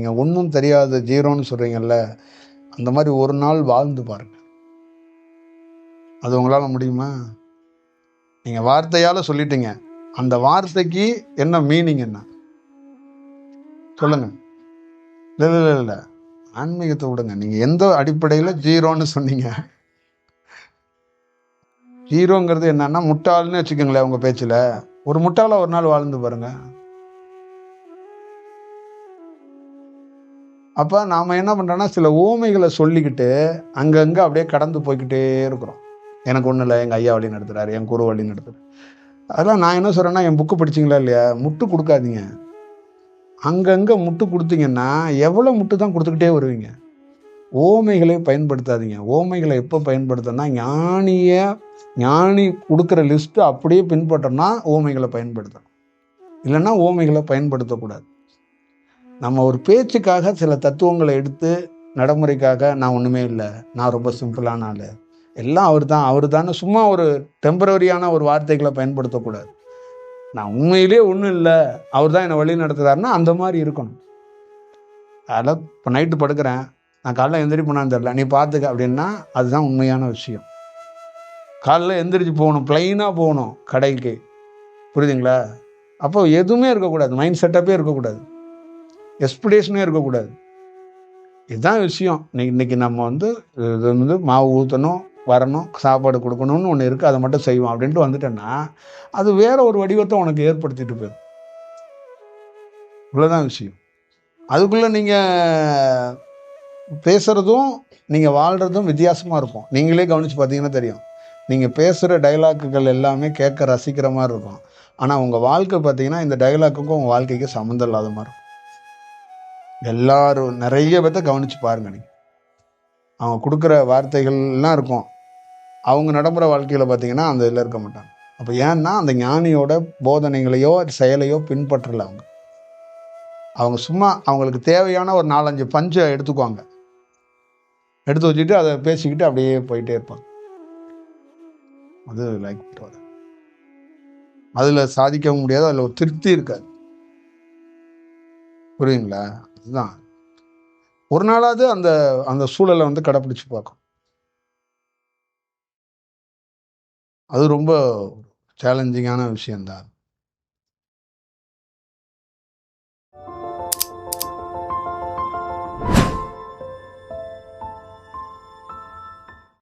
நீங்கள் ஒன்றும் தெரியாத ஜீரோன்னு சொல்கிறீங்கல்ல, அந்த மாதிரி ஒரு நாள் வாழ்ந்து பாருங்க. அது உங்களால் முடியுமா? நீங்கள் வார்த்தையால் சொல்லிட்டீங்க, அந்த வார்த்தைக்கு என்ன மீனிங் என்ன சொல்லுங்க. இல்லை இல்லை இல்லை இல்லை, ஆன்மீகத்தை விடுங்க. நீங்கள் எந்த அடிப்படையில் ஜீரோன்னு சொன்னீங்க? ஜீரோங்கிறது என்னன்னா முட்டாள்னு வச்சுக்கோங்களேன். உங்கள் பேச்சில் ஒரு முட்டாள ஒரு நாள் வாழ்ந்து பாருங்க. அப்போ நாம் என்ன பண்ணுறோன்னா, சில ஊமைகளை சொல்லிக்கிட்டு அங்கங்கே அப்படியே கடந்து போய்கிட்டே இருக்கிறோம். எனக்கு ஒன்றும் இல்லை, எங்கள் ஐயா வழி நடத்துகிறாரு, என் குரு வழி நடத்துகிறார். அதெல்லாம் நான் என்ன சொல்கிறேன்னா, என் புக்கு படிச்சிங்களா இல்லையா, முட்டு கொடுக்காதீங்க. அங்கங்கே முட்டு கொடுத்தீங்கன்னா எவ்வளோ முட்டு தான் கொடுத்துக்கிட்டே வருவீங்க. ஓமைகளை பயன்படுத்தாதீங்க. ஓமைகளை எப்போ பயன்படுத்தனா, ஞானி கொடுக்குற லிஸ்ட்டு அப்படியே பின்பற்றனா ஓமைகளை பயன்படுத்தணும். இல்லைன்னா ஓமைகளை பயன்படுத்தக்கூடாது. நம்ம ஒரு பேச்சுக்காக சில தத்துவங்களை எடுத்து நடைமுறைக்காக நான் ஒன்றுமே இல்லை, நான் ரொம்ப சிம்பிளான ஆள், எல்லாம் அவர் தானே சும்மா ஒரு டெம்பரரியான ஒரு வார்த்தைகளை பயன்படுத்தக்கூடாது. நான் உண்மையிலே ஒன்றும் இல்லை, அவர் தான் என்னை வழி நடத்துகிறாருன்னா அந்த மாதிரி இருக்கணும். அதில் இப்போ நைட்டு படுக்கிறேன், நான் காலைல எந்திரிப்பேனான்னு தெரியல, நீ பார்த்துக்க அப்படின்னா அதுதான் உண்மையான விஷயம். காலைல எந்திரிச்சு போகணும், ப்ளைனாக போகணும் கடைக்கு, புரியுதுங்களா? அப்போ எதுவுமே இருக்கக்கூடாது, மைண்ட் செட்டப்பே இருக்கக்கூடாது, எக்ஸ்பெக்டேஷனே இருக்கக்கூடாது. இதுதான் விஷயம். இன்னைக்கு நம்ம இது மாவு ஊற்றணும், வரணும், சாப்பாடு கொடுக்கணும்னு ஒன்று இருக்குது, அதை மட்டும் செய்வோம் அப்படின்ட்டு வந்துட்டேன்னா அது வேற ஒரு வடிவத்தை உனக்கு ஏற்படுத்திட்டு போயிடும். இவ்வளோதான் விஷயம். அதுக்குள்ளே நீங்கள் பேசுகிறதும் நீங்கள் வாழ்கிறதும் வித்தியாசமாக இருக்கும். நீங்களே கவனித்து பார்த்தீங்கன்னா தெரியும். நீங்கள் பேசுகிற டைலாக்குகள் எல்லாமே கேட்க ரசிக்கிற மாதிரி இருக்கும். ஆனால் உங்கள் வாழ்க்கை பார்த்தீங்கன்னா இந்த டைலாக்குக்கும் உங்கள் வாழ்க்கைக்கு சம்மந்தம் இல்லாத மாதிரி இருக்கும். எல்லாரும் நிறைய பேர்த்த கவனித்து பாருங்க. நீங்கள் அவங்க கொடுக்குற வார்த்தைகள்லாம் இருக்கும், அவங்க நடைமுறை வாழ்க்கையில் பார்த்தீங்கன்னா அந்த இதில் இருக்க மாட்டாங்க. அப்போ ஏன்னா அந்த ஞானியோட போதனைகளையோ செயலையோ பின்பற்றலை. அவங்க சும்மா அவங்களுக்கு தேவையான ஒரு 4-5 பஞ்சை எடுத்துக்குவாங்க, எடுத்து வச்சுட்டு அதை பேசிக்கிட்டு அப்படியே போயிட்டே இருப்பாங்க. அது லைக் பண்ணுறது, அதில் சாதிக்கவும் முடியாது, அதில் ஒரு திருப்தி இருக்காது. புரியுங்களா? அதுதான் ஒரு நாளாவது அந்த சூழலை கடைப்பிடிச்சு பார்க்கும். அது ரொம்ப சேலஞ்சிங்கான விஷயம்தான்.